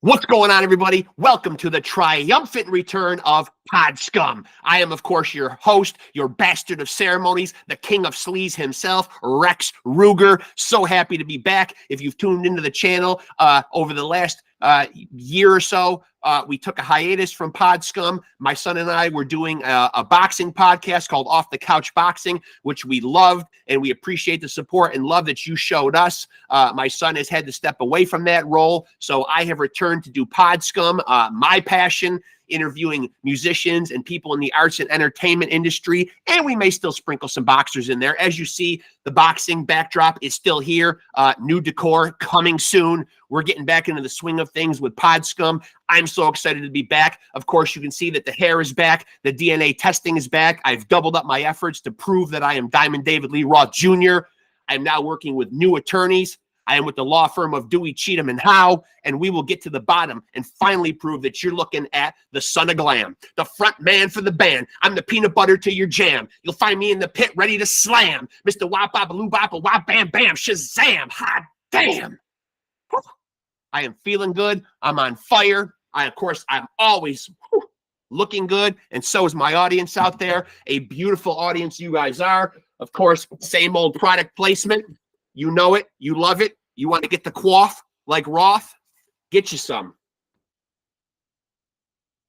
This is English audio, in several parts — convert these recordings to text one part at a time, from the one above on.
What's going on, everybody? Welcome to the triumphant return of SCUM. I am, of course, your host, your bastard of ceremonies, the king of sleaze himself, Rexx Ruger. So happy to be back. If you've tuned into the channel over the last year or so, we took a hiatus from SCUM. My son and I were doing a boxing podcast called Off the Couch Boxing, which we loved, and we appreciate the support and love that you showed us. My son has had to step away from that role, so I have returned to do SCUM, my passion, interviewing musicians and people in the arts and entertainment industry, and we may still sprinkle some boxers in there. As you see, the boxing backdrop is still here. New decor coming soon. We're getting back into the swing of things with SCUM. I'm so excited to be back. Of course, you can see that the hair is back. The DNA testing is back. I've doubled up my efforts to prove that I am Diamond David Lee Roth Jr. I'm now working with new attorneys. I am with the law firm of Dewey, Cheatham, and Howe, and we will get to the bottom and finally prove that you're looking at the son of glam, the front man for the band. I'm the peanut butter to your jam. You'll find me in the pit ready to slam. Mr. Wop, Bop, Loo, Bop, Wop, Bam, Bam, Shazam, hot damn. I am feeling good. I'm on fire. I'm always looking good, and so is my audience out there. A beautiful audience you guys are. Of course, same old product placement. You know it. You love it. You want to get the quaff like Roth? Get you some.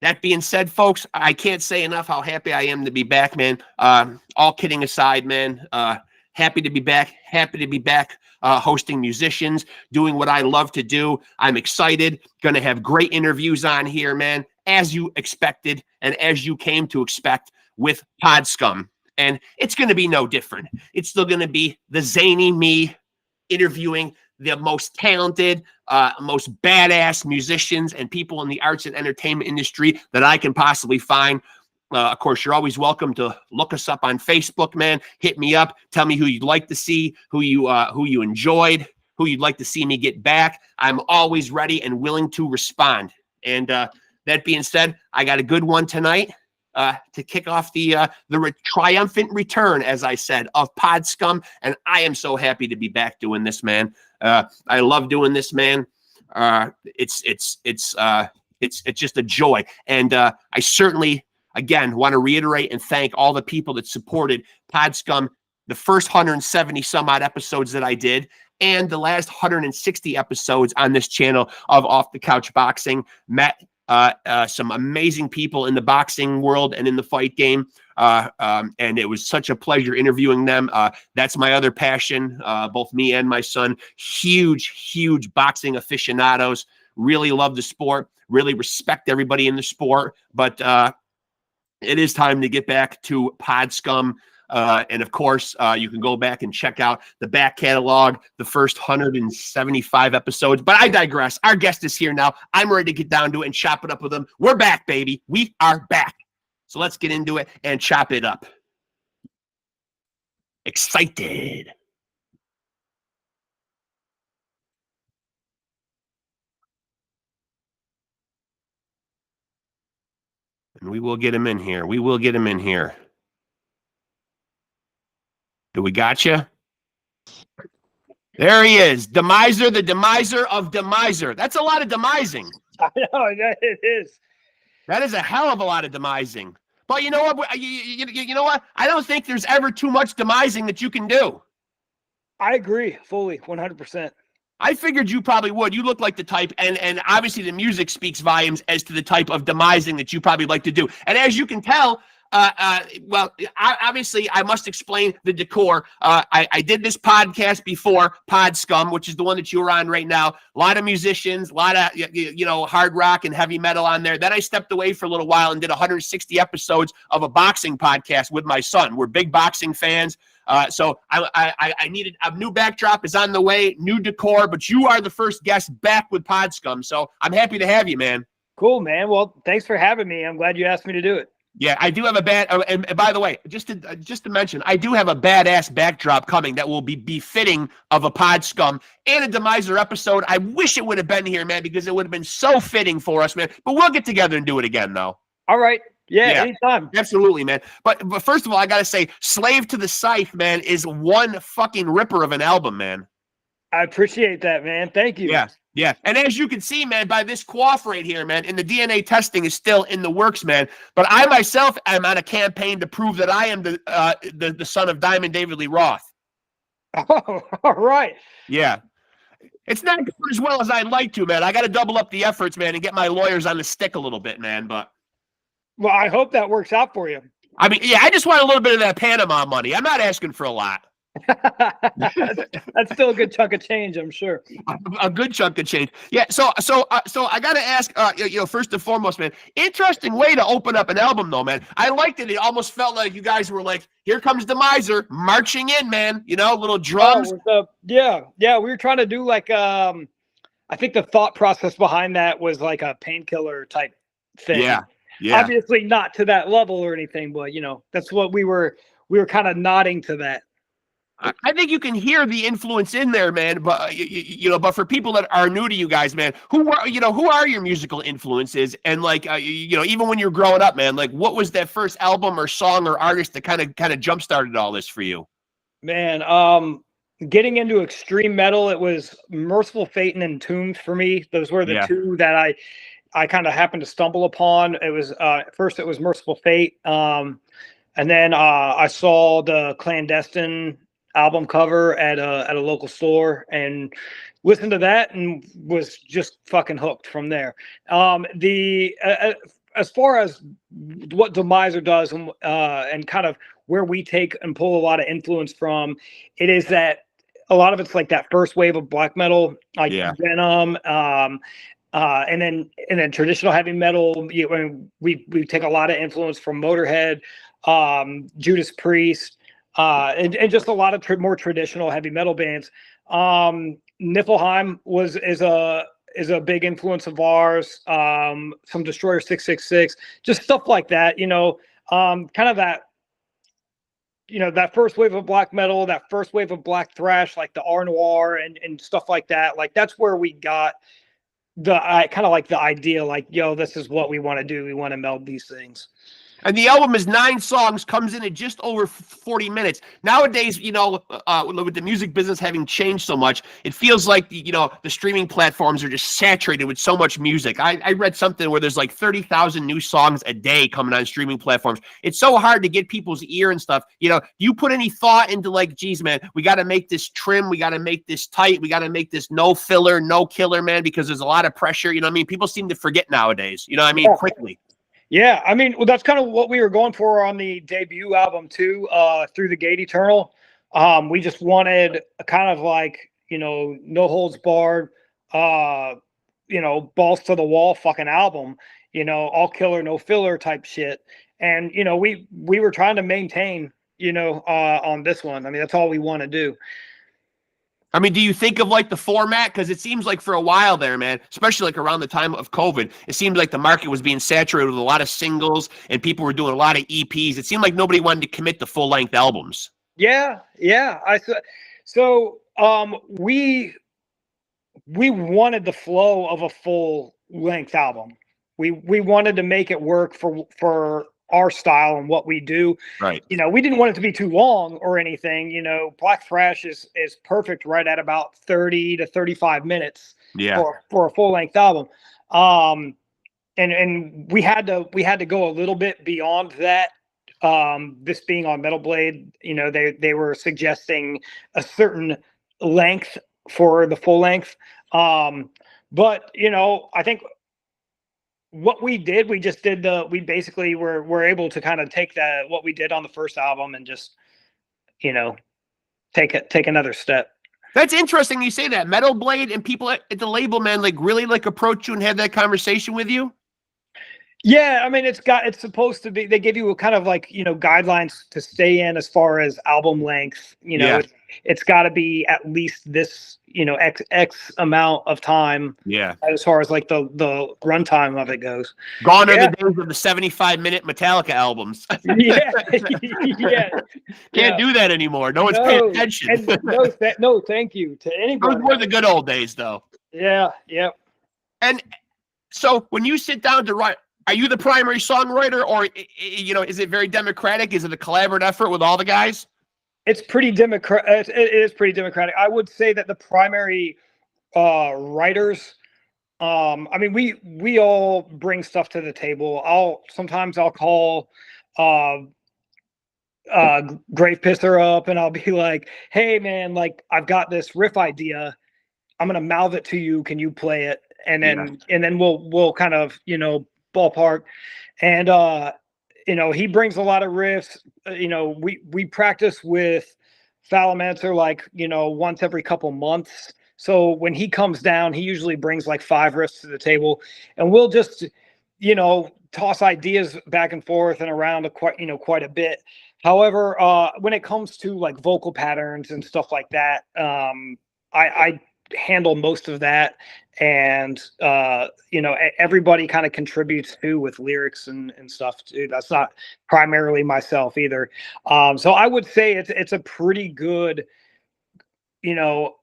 That being said, folks, I can't say enough how happy I am to be back, man. All kidding aside, man. Happy to be back. Happy to be back hosting musicians, doing what I love to do. I'm excited. Going to have great interviews on here, man, as you expected and as you came to expect with SCUM. And it's going to be no different. It's still going to be the zany me interviewing the most talented, most badass musicians and people in the arts and entertainment industry that I can possibly find. Of course, you're always welcome to look us up on Facebook, man. Hit me up. Tell me who you'd like to see, who you enjoyed, who you'd like to see me get back. I'm always ready and willing to respond. And that being said, I got a good one tonight. To kick off the triumphant return, as I said, of SCUM, and I am so happy to be back doing this, man. I love doing this, man. It's just a joy, and I certainly, again, want to reiterate and thank all the people that supported SCUM, the first 170 some odd episodes that I did, and the last 160 episodes on this channel of Off the Couch Boxing. Met some amazing people in the boxing world and in the fight game. And it was such a pleasure interviewing them. That's my other passion. Both me and my son, huge boxing aficionados, really love the sport, really respect everybody in the sport. But it is time to get back to SCUM. And of course, you can go back and check out the back catalog, the first 175 episodes. But I digress. Our guest is here now. I'm ready to get down to it and chop it up with him. We're back, baby. We are back. So let's get into it and chop it up. Excited. And we will get him in here. We will get him in here. Do we got you? There he is. Demiser, the Demiser of Demiser. That's a lot of demising. I know, it is. That is a hell of a lot of demising. But you know what? You know what? I don't think there's ever too much demising that you can do. I agree fully, 100%. I figured you probably would. You look like the type, and obviously the music speaks volumes as to the type of demising that you probably like to do. And as you can tell, obviously, I must explain the decor. I did this podcast before, SCUM, which is the one that you're on right now. A lot of musicians, a lot of, hard rock and heavy metal on there. Then I stepped away for a little while and did 160 episodes of a boxing podcast with my son. We're big boxing fans. So I needed a new backdrop is on the way, new decor, but you are the first guest back with SCUM. So I'm happy to have you, man. Cool, man. Well, thanks for having me. I'm glad you asked me to do it. Yeah, I do have a and by the way, just to mention, I do have a badass backdrop coming that will be befitting of a SCUM and a Demiser episode. I wish it would have been here, man, because it would have been so fitting for us, man. But we'll get together and do it again, though. All right. Yeah, anytime. Absolutely, man. But first of all, I got to say, Slave to the Scythe, man, is one fucking ripper of an album, man. I appreciate that, man. Thank you. Yeah. Yeah, and as you can see, man, by this quaff right here, man, and the DNA testing is still in the works, man. But I myself am on a campaign to prove that I am the son of Diamond David Lee Roth. Oh, all right. Yeah. It's not going as well as I'd like to, man. I got to double up the efforts, man, and get my lawyers on the stick a little bit, man. But well, I hope that works out for you. I mean, yeah, I just want a little bit of that Panama money. I'm not asking for a lot. That's still a good chunk of change, I'm sure. A good chunk of change. Yeah. So I got to ask, first and foremost, man, interesting way to open up an album, though, man. I liked it. It almost felt like you guys were like, here comes Demiser marching in, man. Little drums. Yeah. We were trying to do like, I think the thought process behind that was like a Painkiller type thing. Yeah. Obviously not to that level or anything, but that's what we were kind of nodding to that. I think you can hear the influence in there, man. But but for people that are new to you guys, man, who are your musical influences? And like, even when you're growing up, man, like, what was that first album or song or artist that kind of jump started all this for you? Man, getting into extreme metal, it was Merciful Fate and Entombed for me. Those were the two that I kind of happened to stumble upon. It was first it was Merciful Fate, and then I saw the Clandestine album cover at a local store and listened to that and was just fucking hooked from there. As far as what Demiser does and kind of where we take and pull a lot of influence from, it is that a lot of it's like that first wave of black metal, like Venom, and then traditional heavy metal. We take a lot of influence from Motorhead, Judas Priest, and just a lot of more traditional heavy metal bands. Niflheim is a big influence of ours. Some Destroyer 666, just stuff like that. Kind of that. That first wave of black metal, that first wave of black thrash, like the R Noir and stuff like that. Like that's where we got the kind of like the idea, like, yo, this is what we want to do. We want to meld these things. And the album is 9 songs, comes in at just over 40 minutes. Nowadays, with the music business having changed so much, it feels like, the streaming platforms are just saturated with so much music. I read something where there's like 30,000 new songs a day coming on streaming platforms. It's so hard to get people's ear and stuff. You put any thought into like, geez, man, we got to make this trim. We got to make this tight. We got to make this no filler, no killer, man, because there's a lot of pressure. People seem to forget nowadays, quickly. Yeah, I mean, well, that's kind of what we were going for on the debut album too, Through the Gate Eternal. We just wanted a kind of like, no holds barred, balls to the wall fucking album, all killer, no filler type shit. And, we were trying to maintain, on this one. I mean, that's all we want to do. I mean, do you think of like the format? Because it seems like for a while there, man, especially like around the time of COVID, it seemed like the market was being saturated with a lot of singles and people were doing a lot of EPs. It seemed like nobody wanted to commit to full length albums. Yeah. So we wanted the flow of a full length album. We wanted to make it work for our style and what we do. Right. We didn't want it to be too long or anything. Black thrash is perfect right at about 30 to 35 minutes for a full length album. And we had to go a little bit beyond that. This being on Metal Blade, they were suggesting a certain length for the full length. But I think what we did, we basically were able to kind of take what we did on the first album and just, take another step. That's interesting. You say that. Metal Blade and people at the label, man, like really like approach you and have that conversation with you. Yeah, I mean, it's supposed to be. They give you a kind of like guidelines to stay in as far as album length. It's got to be at least this X amount of time. Yeah. As far as like the runtime of it goes. Gone are the days of the 75-minute Metallica albums. Yeah. Can't do that anymore. No one's paying attention. No, thank you to anybody. Those were the good old days, though. Yeah. Yep. And so when you sit down to write, are you the primary songwriter, or is it very democratic? Is it a collaborative effort with all the guys? It's pretty democratic. It is pretty democratic. I would say that the primary writers. I mean, we all bring stuff to the table. Sometimes I'll call Grave Pisser up and I'll be like, hey man, like I've got this riff idea. I'm gonna mouth it to you. Can you play it? And then we'll kind of, you know, ballpark. And you know, he brings a lot of riffs. You know, we practice with Falamancer like, you know, once every couple months. So when he comes down, he usually brings like 5 riffs to the table, and we'll just, you know, toss ideas back and forth and around quite a bit. However, when it comes to like vocal patterns and stuff like that, I handle most of that, and you know, everybody kind of contributes too with lyrics and stuff too. That's not primarily myself either. So I would say it's a pretty good, you know,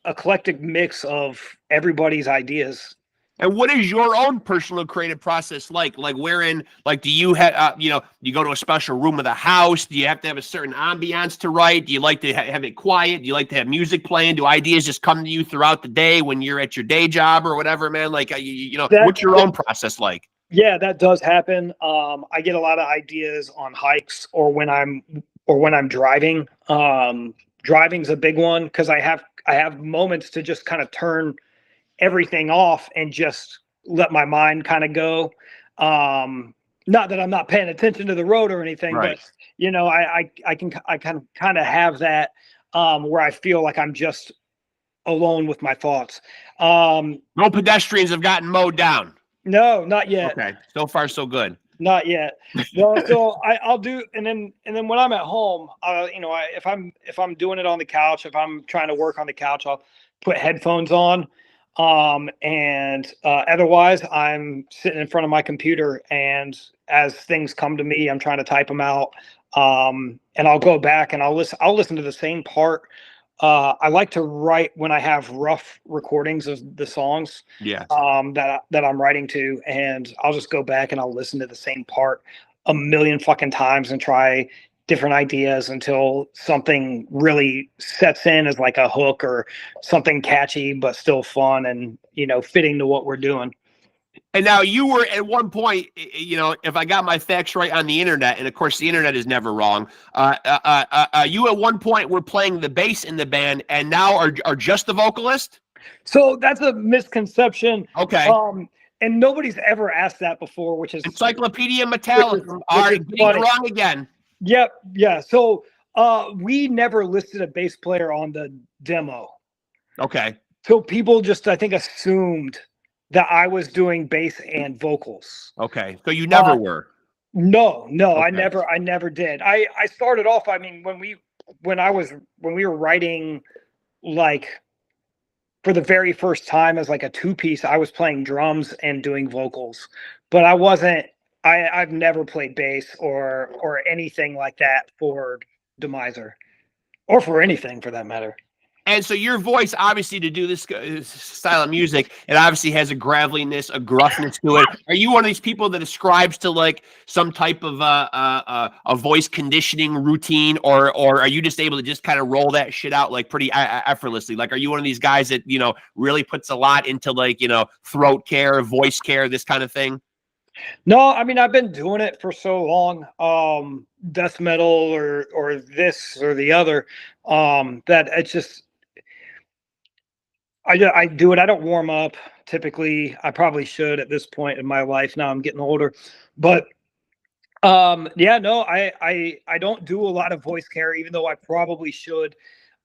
eclectic mix of everybody's ideas. And what is your own personal creative process like? Like, wherein, like, do you have, you know, you go to a special room of the house? Do you have to have a certain ambiance to write? Do you like to have it quiet? Do you like to have music playing? Do ideas just come to you throughout the day when you're at your day job or whatever, man? Like, you know, what's your own process like? Yeah, that does happen. I get a lot of ideas on hikes or when I'm driving. Driving's a big one because I have moments to just kind of turn everything off and just let my mind kind of go. Not that I'm not paying attention to the road or anything, right, but you know, I can kind of have that where I feel like I'm just alone with my thoughts. No pedestrians have gotten mowed down. No, not yet. Okay, so far so good. Not yet. No, so I'll do, and then when I'm at home, you know, if I'm doing it on the couch, if I'm trying to work on the couch, I'll put headphones on. And otherwise I'm sitting in front of my computer, and as things come to me, I'm trying to type them out. And I'll go back and I'll listen to the same part. I like to write when I have rough recordings of the songs, that I'm writing to, and I'll just go back and I'll listen to the same part a million fucking times and try different ideas until something really sets in as like a hook or something catchy but still fun and, you know, fitting to what we're doing. And now you were at one point, you know, if I got my facts right on the internet, and of course the internet is never wrong, you at one point were playing the bass in the band and now are just the vocalist? So that's a misconception. Okay. And nobody's ever asked that before, which is Encyclopedia Metallica are getting it wrong again. Yep. Yeah. So we never listed a bass player on the demo. Okay. So people just, I think, assumed that I was doing bass and vocals. Okay. So you never were? No, okay. I never did. I started off, I mean, when we were writing, like, for the very first time as like a 2-piece, I was playing drums and doing vocals, but I've never played bass or anything like that for Demiser, or for anything for that matter. And so your voice, obviously, to do this style of music, it obviously has a graveliness, a gruffness to it. Are you one of these people that ascribes to like some type of a voice conditioning routine, or are you just able to just kind of roll that shit out like pretty effortlessly? Like, are you one of these guys that, you know, really puts a lot into, like, you know, throat care, voice care, this kind of thing? No, I mean, I've been doing it for so long, death metal or this or the other, that it's just, I do it. I don't warm up typically. I probably should at this point in my life. Now I'm getting older, but yeah, no, I don't do a lot of voice care, even though I probably should.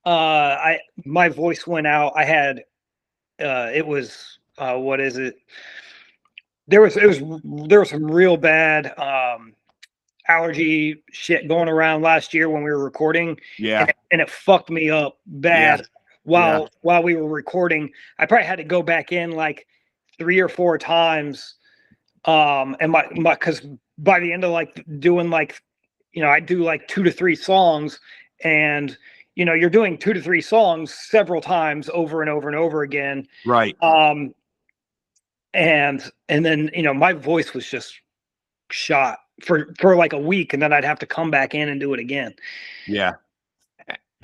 My voice went out. I had it was what is it? There was some real bad allergy shit going around last year when we were recording. Yeah, and it fucked me up bad. Yeah. While we were recording, I probably had to go back in like 3 or 4 times. And because by the end of like doing like, you know, I do like 2 to 3 songs, and, you know, you're doing 2 to 3 songs several times over and over and over again. Right. And then, you know, my voice was just shot for like a week, and then I'd have to come back in and do it again. Yeah.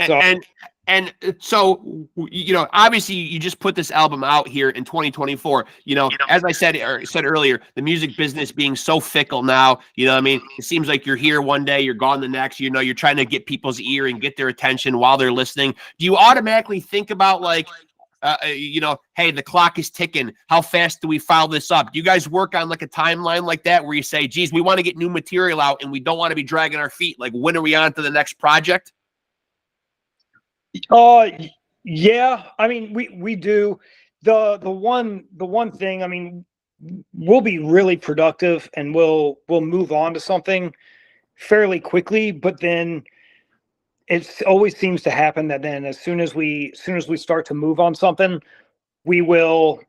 So, And so, obviously you just put this album out here in 2024, as I said earlier, the music business being so fickle now, what I mean? It seems like you're here one day, you're gone the next, you're trying to get people's ear and get their attention while they're listening. Do you automatically think about like, hey, the clock is ticking. How fast do we file this up? Do you guys work on like a timeline like that where you say, geez, we want to get new material out and we don't want to be dragging our feet? Like, when are we on to the next project? Yeah. I mean, we do. The one thing, I mean, we'll be really productive and we'll move on to something fairly quickly, but then it always seems to happen that then as soon as we start to move on something, we will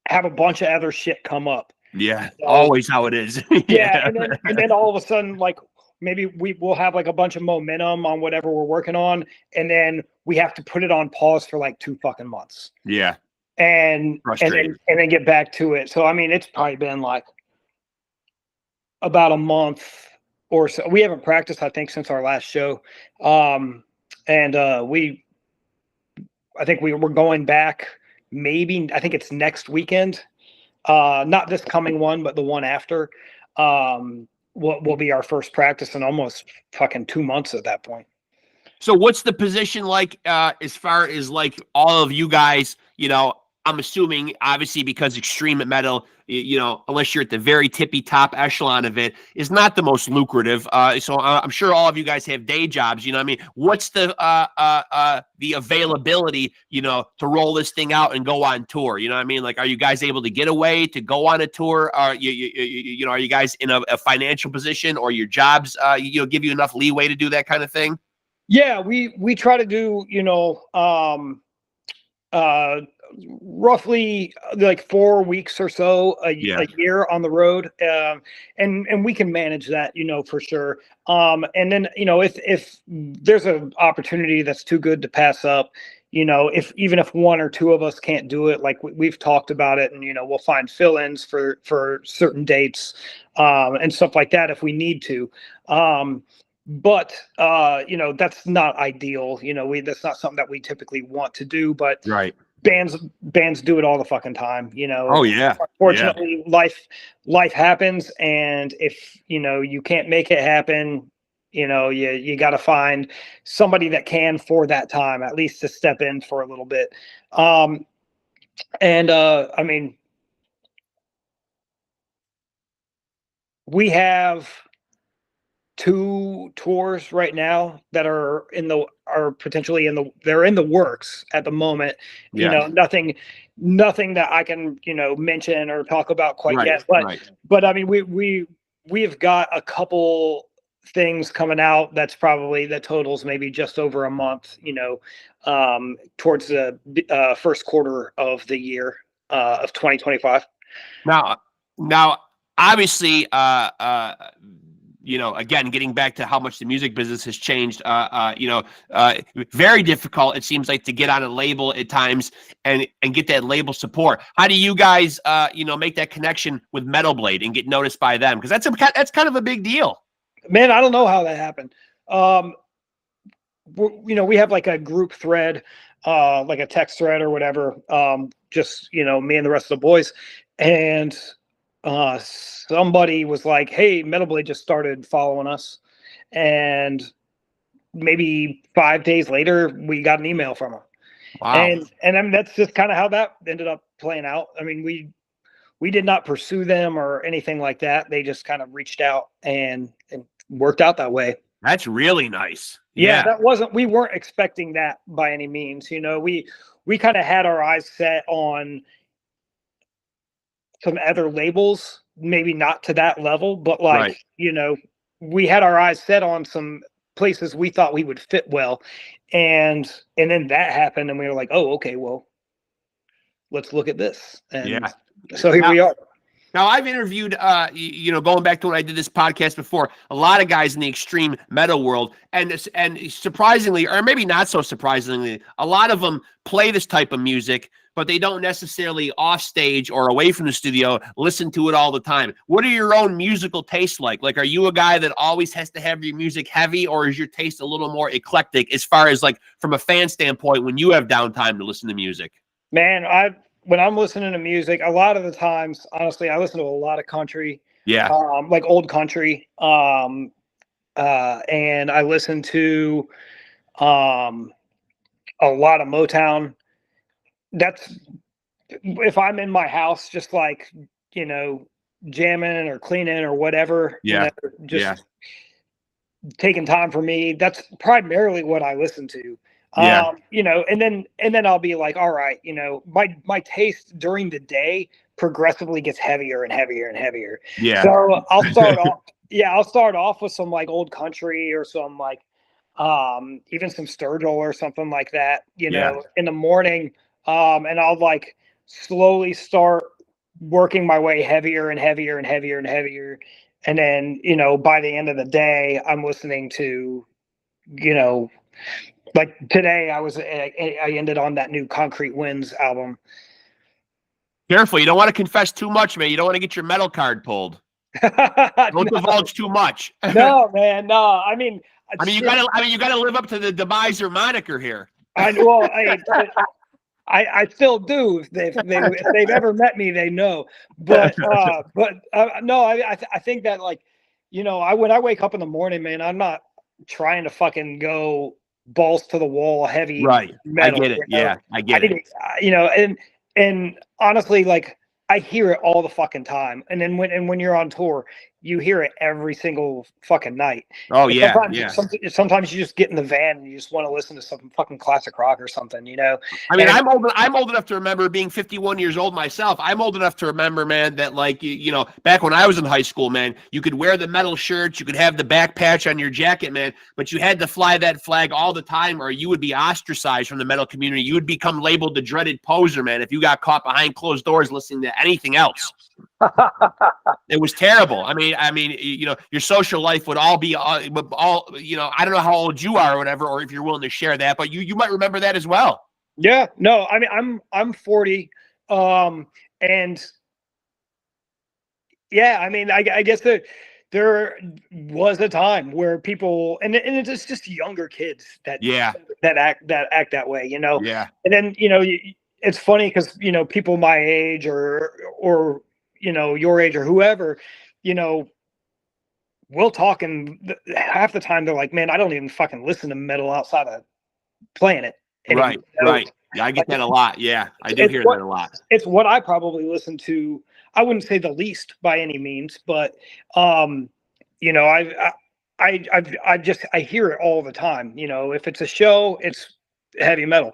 have a bunch of other shit come up. Yeah, so, always how it is. Yeah, and then all of a sudden, like, maybe we will have like a bunch of momentum on whatever we're working on, and then we have to put it on pause for like 2 fucking months. Yeah. And then get back to it. So I mean, it's probably been like about a month or so. We haven't practiced, I think, since our last show. I think we're going back maybe, I think it's next weekend. Not this coming one, but the one after. Will be our first practice in almost fucking 2 months at that point. So what's the position like as far as like all of you guys, I'm assuming obviously because extreme metal, unless you're at the very tippy top echelon of it, is not the most lucrative. So I'm sure all of you guys have day jobs, what I mean? What's the availability, to roll this thing out and go on tour? You know what I mean? Like, are you guys able to get away to go on a tour? Are you guys in a financial position, or your jobs, give you enough leeway to do that kind of thing? Yeah, we try to do, roughly like 4 weeks or so a year on the road, and we can manage that, for sure. And then if there's an opportunity that's too good to pass up, even if one or two of us can't do it, like we've talked about it, and we'll find fill-ins for certain dates and stuff like that if we need to. But that's not ideal. That's not something that we typically want to do, but right. Bands do it all the fucking time, Oh yeah. Unfortunately, life happens, and if you can't make it happen, you got to find somebody that can for that time, at least to step in for a little bit. I mean, we have 2 tours right now that are potentially in the works at the moment. Yeah. Nothing that I can mention or talk about quite yet. But I mean, we've got a couple things coming out that totals maybe just over a month. Towards the first quarter of the year of 2025. Now, obviously, again, getting back to how much the music business has changed, very difficult, it seems like, to get on a label at times and get that label support. How do you guys, make that connection with Metal Blade and get noticed by them? Because that's kind of a big deal. Man, I don't know how that happened. We have like a group thread, like a text thread or whatever, just, me and the rest of the boys. And somebody was like, hey, Metal Blade just started following us. And maybe 5 days later, we got an email from them. Wow. And I mean, that's just kind of how that ended up playing out. I mean, we did not pursue them or anything like that. They just kind of reached out and worked out that way. That's really nice. Yeah. We weren't expecting that by any means. We kind of had our eyes set on some other labels, maybe not to that level, but like, we had our eyes set on some places we thought we would fit well. And then that happened, and we were like, oh, okay, well, let's look at this. And so here we are. Now, I've interviewed, going back to when I did this podcast before, a lot of guys in the extreme metal world, and surprisingly, or maybe not so surprisingly, a lot of them play this type of music, but they don't necessarily off stage or away from the studio listen to it all the time. What are your own musical tastes like? Like, are you a guy that always has to have your music heavy, or is your taste a little more eclectic as far as like from a fan standpoint when you have downtime to listen to music? Man, when I'm listening to music, a lot of the times, honestly, I listen to a lot of country. Yeah. Like old country. And I listen to a lot of Motown. That's if I'm in my house, just like, jamming or cleaning or whatever, just taking time for me. That's primarily what I listen to. And then I'll be like, all right, my taste during the day progressively gets heavier and heavier and heavier. Yeah. So I'll start off. Yeah, I'll start off with some like old country or some like even some Sturgill or something like that, in the morning. And I'll like slowly start working my way heavier and heavier and heavier and heavier. And then, by the end of the day, I'm listening to, like today I ended on that new Concrete Winds album. Careful, you don't want to confess too much, man. You don't want to get your metal card pulled. Don't divulge too much. No, man, no. I mean, you gotta live up to the Demiser moniker here. I still do. If they've ever met me, they know. But no, I think that, like, when I wake up in the morning, man, I'm not trying to fucking go balls to the wall heavy. Right. Metal, I get it. Yeah, I get it. And honestly, like, I hear it all the fucking time. And then when you're on tour, you hear it every single fucking night. Oh, and yeah. Sometimes you just get in the van and you just want to listen to some fucking classic rock or something, I mean, I'm old enough to remember being 51 years old myself. I'm old enough to remember, man, that like, back when I was in high school, man, you could wear the metal shirts, you could have the back patch on your jacket, man, but you had to fly that flag all the time or you would be ostracized from the metal community. You would become labeled the dreaded poser, man, if you got caught behind closed doors listening to anything else. It was terrible. I mean, your social life would all be I don't know how old you are or whatever, or if you're willing to share that, but you might remember that as well. Yeah, no, I mean, I'm 40. And yeah, I mean, I guess that there was a time where people, and it's just younger kids that act that way, Yeah. And then, it's funny because, people my age or your age or whoever, we'll talk, and half the time they're like, man, I don't even fucking listen to metal outside of playing it. Right. Yeah, I get that a lot. Yeah, I do hear that a lot. It's what I probably listen to. I wouldn't say the least by any means, but I hear it all the time. If it's a show, it's heavy metal.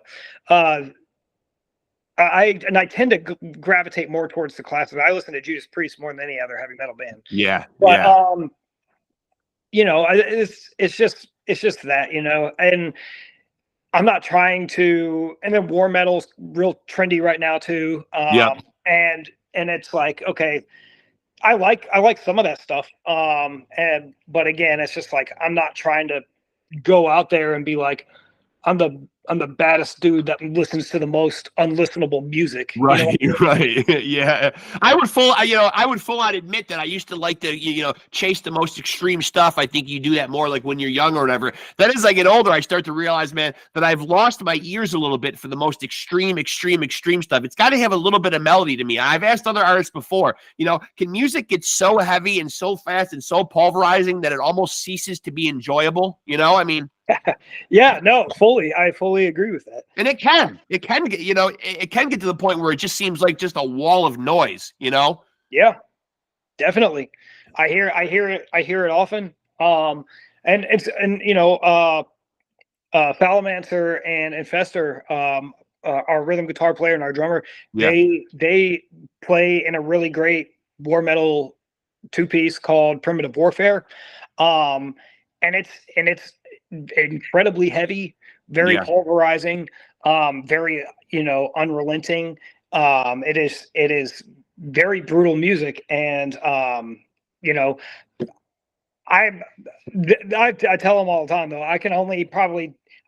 I tend to gravitate more towards the classics. I listen to Judas Priest more than any other heavy metal band. Yeah. But it's just that, and I'm not trying to. And then war metal's real trendy right now too. And it's like, okay, I like some of that stuff. But again, it's just like, I'm not trying to go out there and be like, I'm the baddest dude that listens to the most unlistenable music. Right, right. Yeah. I would full on admit that I used to like to, chase the most extreme stuff. I think you do that more like when you're young or whatever. Then as I get older, I start to realize, man, that I've lost my ears a little bit for the most extreme stuff. It's got to have a little bit of melody to me. I've asked other artists before, can music get so heavy and so fast and so pulverizing that it almost ceases to be enjoyable? I mean, yeah, no, I fully agree with that. And it can get, it can get to the point where it just seems like just a wall of noise, Yeah, definitely. I hear it often. And Falamancer and Infester, our rhythm guitar player and our drummer, they play in a really great war metal 2-piece called Primitive Warfare. And it's incredibly heavy, very pulverizing, very unrelenting. It is very brutal music, and I tell them all the time though, I can only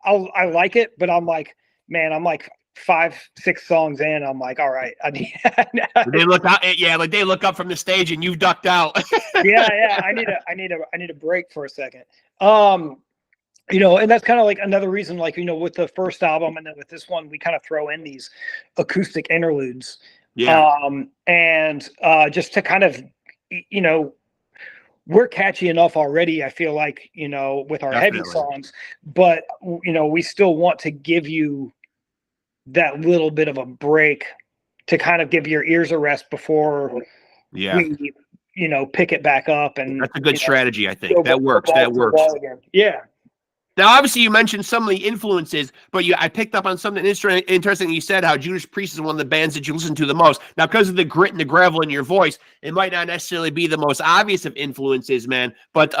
I like it, but I'm like, man, I'm like 5-6 songs in, I'm like, all right, I need. They look out, yeah, like they look up from the stage and you've ducked out. yeah, I need a break for a second. You know, and that's kind of like another reason, like, you know, with the first album and then with this one, we kind of throw in these acoustic interludes. Yeah. And just to kind of, you know, we're catchy enough already, I feel like, you know, with our heavy songs, but, you know, we still want to give you that little bit of a break to kind of give your ears a rest before we, you know, pick it back up. And that's a good strategy, I think. That works. That works. Yeah. Now, obviously, you mentioned some of the influences, but I picked up on something interesting. You said how Judas Priest is one of the bands that you listen to the most. Now, because of the grit and the gravel in your voice, it might not necessarily be the most obvious of influences, man. But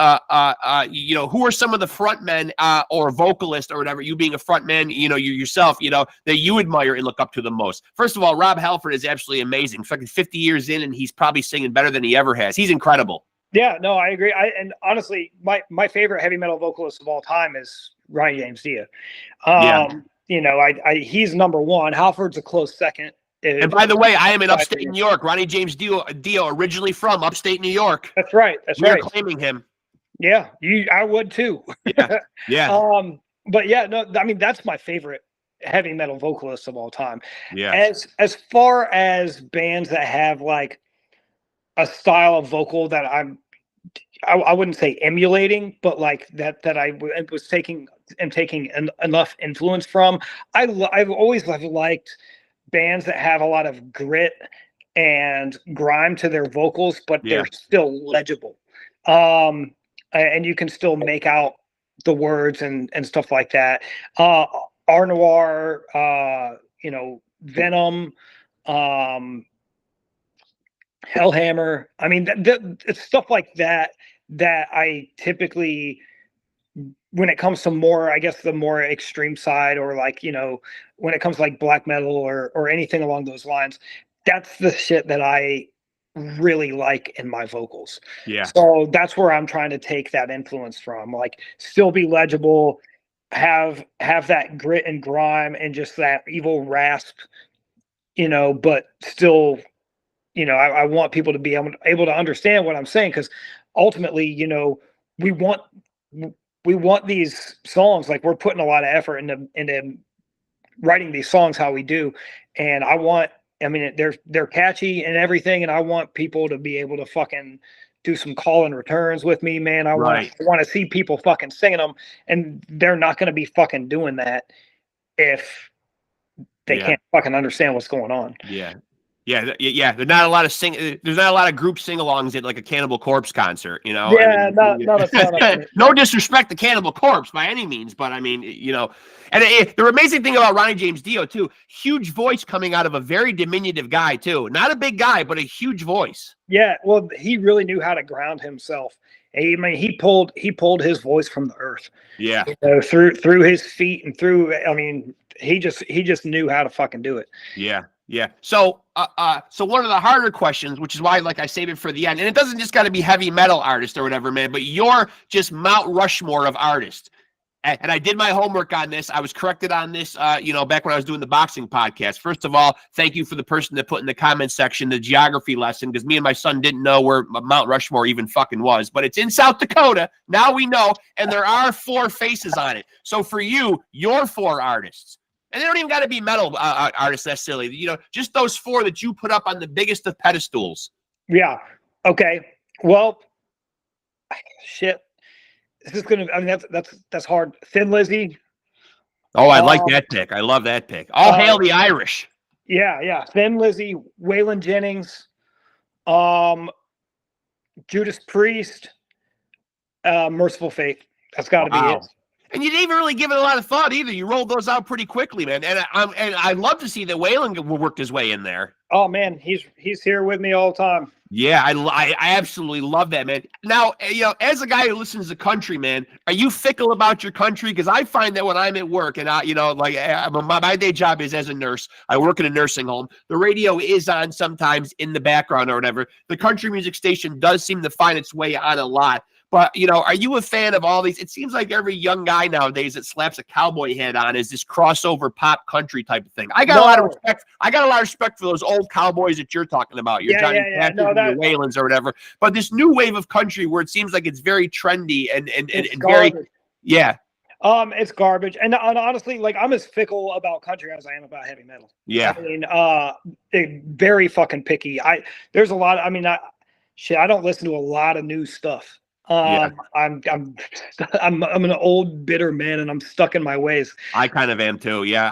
you know, who are some of the frontmen or vocalists or whatever? You being a frontman, you know, you yourself, you know, that you admire and look up to the most. First of all, Rob Halford is absolutely amazing. Fucking 50 years in, and he's probably singing better than he ever has. He's incredible. Yeah, no, I agree. And honestly, my favorite heavy metal vocalist of all time is Ronnie James Dio. You know, he's number one. Halford's a close second. And by the way, I am in upstate New York. Ronnie James Dio originally from upstate New York. That's right. We're claiming him. Yeah, I would too. Yeah. But yeah, no, I mean, that's my favorite heavy metal vocalist of all time. Yeah. As far as bands that have like a style of vocal that I wouldn't say emulating, but like that I was taking enough influence from. I've always liked bands that have a lot of grit and grime to their vocals, but they're still legible. And you can still make out the words and stuff like that. R Noir, you know, Venom, Hellhammer. I mean, it's stuff like that I typically, when it comes to more, I guess the more extreme side, or like, you know, when it comes to like black metal or anything along those lines, that's the shit that I really like in my vocals. Yeah. So that's where I'm trying to take that influence from, like still be legible, have that grit and grime and just that evil rasp, you know, but still, you know, I want people to be able to understand what I'm saying, because ultimately, you know, we want these songs, like we're putting a lot of effort into writing these songs how we do, and I mean, they're catchy and everything, and I want people to be able to fucking do some call and returns with me, man. I want to see people fucking singing them, and they're not going to be fucking doing that if they can't fucking understand what's going on. Yeah, there's not a lot of group sing-alongs at like a Cannibal Corpse concert, you know. Yeah, I mean, not a ton of it. No disrespect to Cannibal Corpse by any means, but I mean, you know, and the amazing thing about Ronnie James Dio too, huge voice coming out of a very diminutive guy too, not a big guy, but a huge voice. Yeah, well, he really knew how to ground himself. I mean, he pulled his voice from the earth. Yeah, you know, through his feet and through. I mean, he just knew how to fucking do it. Yeah. Yeah. So, so one of the harder questions, which is why, like, I save it for the end, and it doesn't just got to be heavy metal artist or whatever, man, but you're just Mount Rushmore of artists. And I did my homework on this. I was corrected on this, you know, back when I was doing the boxing podcast. First of all, thank you for the person that put in the comment section the geography lesson, because me and my son didn't know where Mount Rushmore even fucking was. But it's in South Dakota. Now we know, and there are 4 faces on it. So for you, your 4 artists. And they don't even got to be metal artists necessarily. You know, just those 4 that you put up on the biggest of pedestals. Yeah. Okay. Well, shit. This is gonna. I mean, that's hard. Thin Lizzy. Oh, I like that pick. I love that pick. All hail the Irish. Yeah. Thin Lizzy, Waylon Jennings, Judas Priest, Merciful Fate. That's got to be it. And you didn't even really give it a lot of thought either. You rolled those out pretty quickly, man. And I love to see that Waylon worked his way in there. Oh man, he's here with me all the time. Yeah, I absolutely love that, man. Now, you know, as a guy who listens to country, man, are you fickle about your country? Because I find that when I'm at work, and you know, like my day job is as a nurse. I work in a nursing home. The radio is on sometimes in the background or whatever. The country music station does seem to find its way on a lot. But, you know, are you a fan of all these? It seems like every young guy nowadays that slaps a cowboy hat on is this crossover pop country type of thing. I got a lot of respect. I got a lot of respect for those old cowboys that you're talking about, your Johnny Cash's and your Waylands or whatever. But this new wave of country where it seems like it's very trendy and very, yeah. It's garbage. And honestly, like, I'm as fickle about country as I am about heavy metal. Yeah. I mean, very fucking picky. There's a lot. I mean, I don't listen to a lot of new stuff. I'm an old bitter man, and I'm stuck in my ways. I kind of am too. Yeah.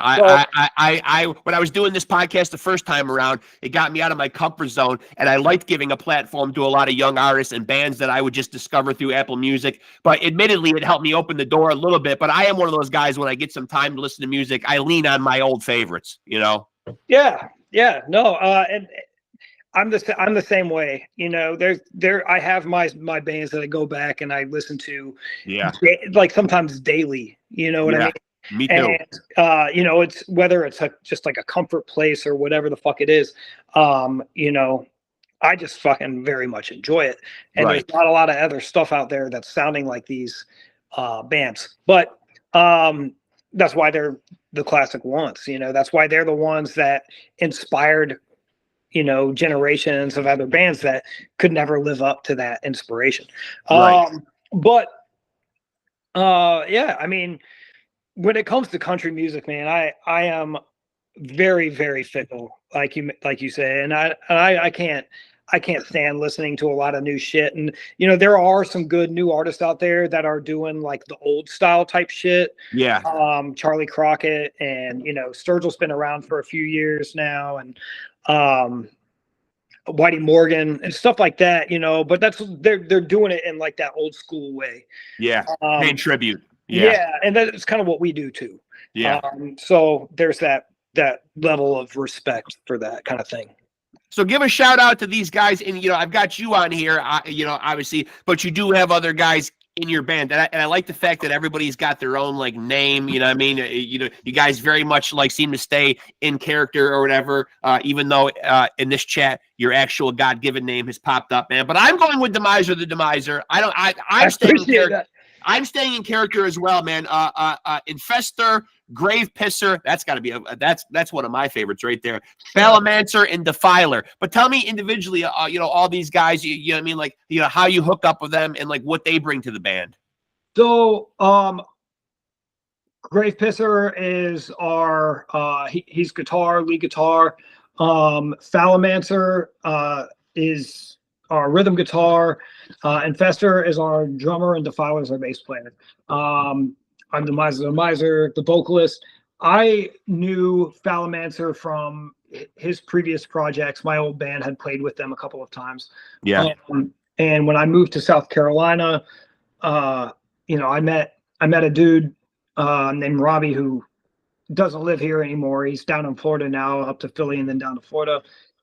When I was doing this podcast the first time around, it got me out of my comfort zone, and I liked giving a platform to a lot of young artists and bands that I would just discover through Apple Music. But admittedly, it helped me open the door a little bit. But I am one of those guys, when I get some time to listen to music, I lean on my old favorites, you know? Yeah. No. And I'm the same way, you know. I have my bands that I go back and I listen to, like sometimes daily, you know what I mean? Me too. And you know, it's whether it's just like a comfort place or whatever the fuck it is, you know, I just fucking very much enjoy it. And there's not a lot of other stuff out there that's sounding like these bands, but that's why they're the classic ones, you know. That's why they're the ones that inspired, you know, generations of other bands that could never live up to that inspiration. But yeah, I mean, when it comes to country music, man, I am very, very fickle, like you say, and I can't stand listening to a lot of new shit. And, you know, there are some good new artists out there that are doing like the old style type shit. Yeah. Charlie Crockett, and, you know, Sturgill's been around for a few years now, and Whitey Morgan and stuff like that, you know, but they're doing it in like that old school way. Yeah. Paying tribute. Yeah. And that's kind of what we do too. Yeah. So there's that level of respect for that kind of thing. So give a shout out to these guys. And, you know, I've got you on here, you know, obviously, but you do have other guys in your band. And I like the fact that everybody's got their own like name, you know what I mean? You know, you guys very much like seem to stay in character or whatever, even though in this chat, your actual God-given name has popped up, man. But I'm going with Demiser the Demiser. I'm staying in character. I'm staying in character as well, man. Infester, Grave Pisser, that's got to be that's one of my favorites right there. Phalamancer and Defiler. But tell me individually, you know, all these guys, you know what I mean, like, you know, how you hook up with them and like what they bring to the band. So, Grave Pisser is our he's lead guitar. Phalamancer is our rhythm guitar. Infester is our drummer, and Defiler is our bass player. I'm Demiser the Demiser, the vocalist. I knew Phalamancer from his previous projects. My old band had played with them a couple of times. Yeah. And when I moved to South Carolina, you know, I met a dude named Robbie, who doesn't live here anymore. He's down in Florida now, up to Philly and then down to Florida.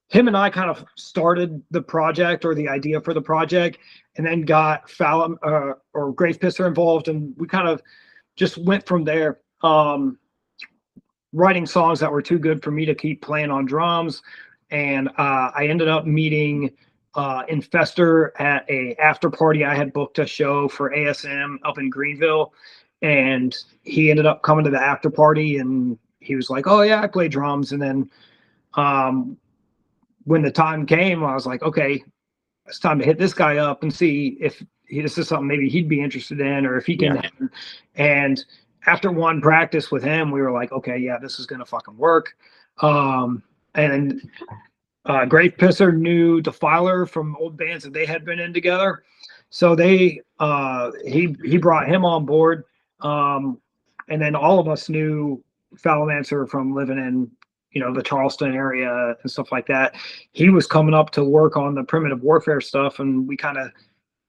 Him and I kind of started the project, or the idea for the project, and then got or Grave Pisser involved, and we kind of just went from there, writing songs that were too good for me to keep playing on drums. And I ended up meeting Infester at a after party. I had booked a show for ASM up in Greenville, and he ended up coming to the after party, and he was like, "Oh yeah, I play drums." And then when the time came, I was like, okay, it's time to hit this guy up and see if this is something maybe he'd be interested in, or if he can. Yeah. And after one practice with him, we were like, okay, yeah, this is going to fucking work. And Grave Pisser knew Defiler from old bands that they had been in together. So he brought him on board. And then all of us knew Phalamancer from living in, you know, the Charleston area and stuff like that. He was coming up to work on the Primitive Warfare stuff, and we kind of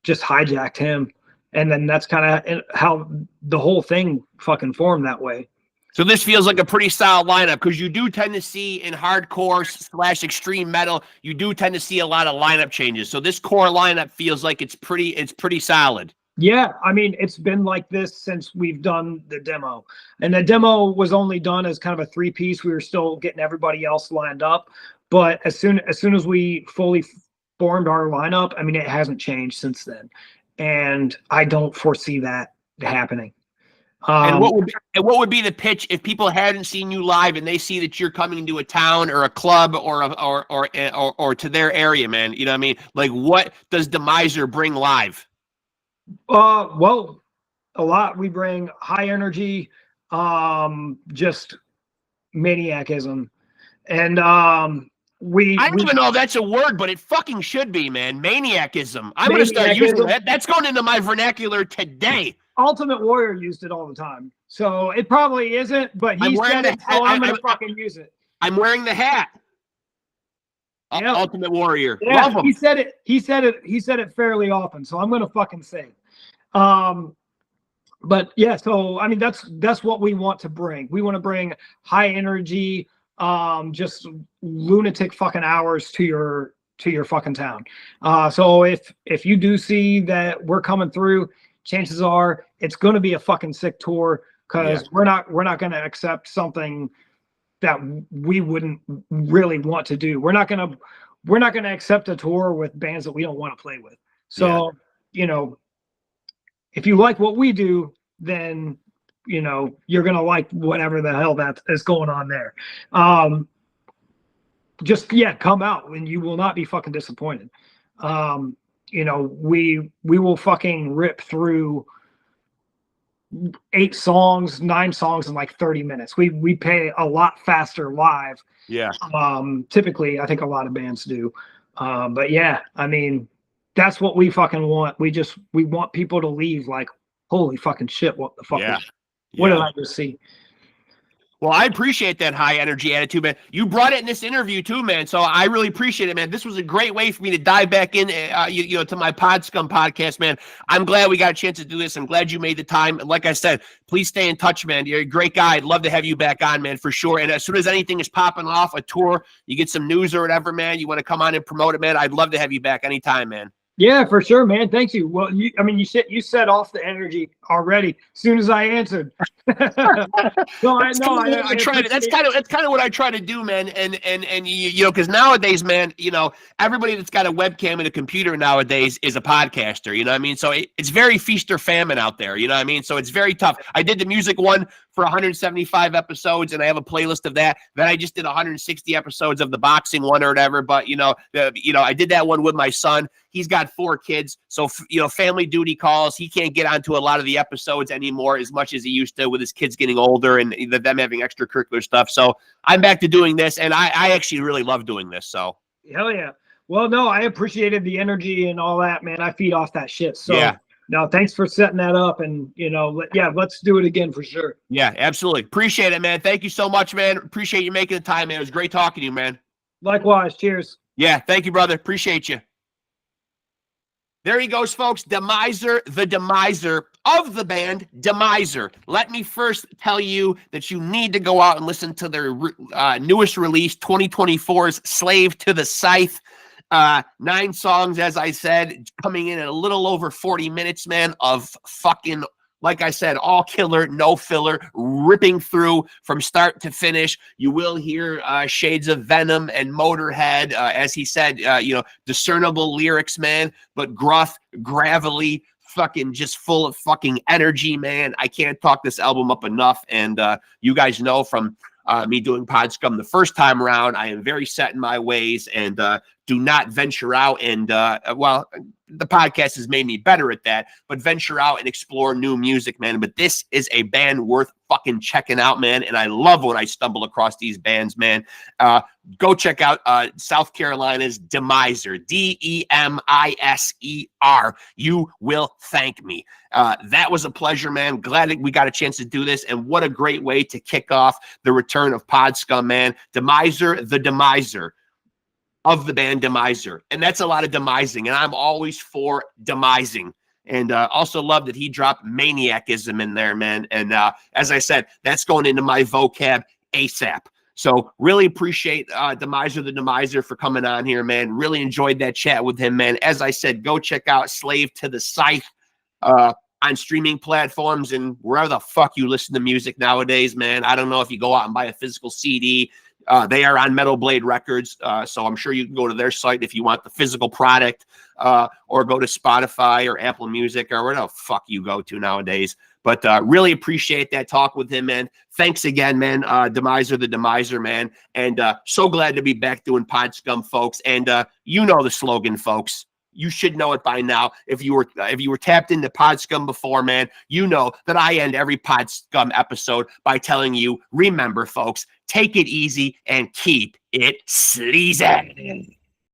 just hijacked him. And then that's kind of how the whole thing fucking formed that way. So this feels like a pretty solid lineup, because you do tend to see in hardcore / extreme metal, you do tend to see a lot of lineup changes. So this core lineup feels like it's pretty solid. Yeah, I mean, it's been like this since we've done the demo. And the demo was only done as kind of a 3-piece. We were still getting everybody else lined up. But as soon as we fully formed our lineup, I mean, it hasn't changed since then. and I don't foresee that happening. And what would be the pitch if people hadn't seen you live and they see that you're coming to a town or a club or to their area, man? You know what I mean? Like, what does Demiser bring live? Well, a lot. We bring high energy, just maniacism, and I don't even know if that's a word, but it fucking should be, man. Maniacism. I'm going to start using that. That's going into my vernacular today. Ultimate Warrior used it all the time, so it probably isn't. But he said it, so I'm going to fucking use it. I'm wearing the hat. Yep. Ultimate Warrior. Yeah, love him. He said it. He said it fairly often, so I'm going to fucking say it. But yeah, so I mean, that's what we want to bring. We want to bring high energy, just lunatic fucking hours to your fucking town. So if you do see that we're coming through, chances are it's going to be a fucking sick tour, because we're not going to accept something that we wouldn't really want to do. We're not going to accept a tour with bands that we don't want to play with. So, you know, if you like what we do, then, you know, you're going to like whatever the hell that is going on there. Just, come out and you will not be fucking disappointed. You know, we will fucking rip through 9 songs in like 30 minutes. We play a lot faster live. Yeah. Typically, I think a lot of bands do. But yeah, I mean, that's what we fucking want. We want people to leave like, holy fucking shit, what the fuck? What did I just see? Well, I appreciate that high energy attitude, man. You brought it in this interview too, man. So I really appreciate it, man. This was a great way for me to dive back in, you know, to my SCUM podcast, man. I'm glad we got a chance to do this. I'm glad you made the time. Like I said, please stay in touch, man. You're a great guy. I'd love to have you back on, man, for sure. And as soon as anything is popping off, a tour, you get some news or whatever, man, you want to come on and promote it, man, I'd love to have you back anytime, man. Yeah, for sure, man. Thank you. Well, you set off the energy already as soon as I answered. No, I know. I try to. That's kind of what I try to do, man. And you know, because nowadays, man, you know, everybody that's got a webcam and a computer nowadays is a podcaster. You know what I mean? So it's very feast or famine out there. You know what I mean? So it's very tough. I did the music one for 175 episodes, and I have a playlist of that. Then I just did 160 episodes of the boxing one or whatever. But you know, I did that one with my son. He's got 4 kids, so you know, family duty calls. He can't get onto a lot of the episodes anymore as much as he used to, with his kids getting older and them having extracurricular stuff. So I'm back to doing this, and I actually really love doing this. So hell yeah. Well, no, I appreciated the energy and all that, man. I feed off that shit. So yeah. No, thanks for setting that up, and you know, let's do it again for sure. Yeah, absolutely. Appreciate it, man. Thank you so much, man. Appreciate you making the time, man. It was great talking to you, man. Likewise. Cheers. Yeah, thank you, brother. Appreciate you. There he goes, folks. Demiser the Demiser of the band Demiser. Let me first tell you that you need to go out and listen to their newest release, 2024's Slave to the Scythe. 9 songs, as I said, coming in at a little over 40 minutes, man, of fucking, like I said, all killer, no filler, ripping through from start to finish. You will hear shades of Venom and Motorhead, as he said, you know, discernible lyrics, man, but gruff, gravelly, fucking just full of fucking energy, man. I can't talk this album up enough. And you guys know from me doing SCUM the first time around, I am very set in my ways and do not venture out and, well, the podcast has made me better at that, but venture out and explore new music, man. But this is a band worth fucking checking out, man. And I love when I stumble across these bands, man. Go check out South Carolina's Demiser, Demiser. You will thank me. That was a pleasure, man. Glad that we got a chance to do this. And what a great way to kick off the return of SCUM, man. Demiser the Demiser of the band Demiser. And that's a lot of demising. And I'm always for demising. And also love that he dropped maniacism in there, man. And as I said, that's going into my vocab ASAP. So really appreciate Demiser the Demiser for coming on here, man. Really enjoyed that chat with him, man. As I said, go check out Slave to the Scythe on streaming platforms and wherever the fuck you listen to music nowadays, man. I don't know if you go out and buy a physical CD. They are on Metal Blade Records, so I'm sure you can go to their site if you want the physical product, or go to Spotify or Apple Music or whatever the fuck you go to nowadays. But really appreciate that talk with him, man. Thanks again, man. Demiser the Demiser, man. And so glad to be back doing Pod Scum, folks. And you know the slogan, folks. You should know it by now. If you were tapped into Pod Scum before, man, you know that I end every Pod Scum episode by telling you, remember, folks, take it easy and keep it sleazy.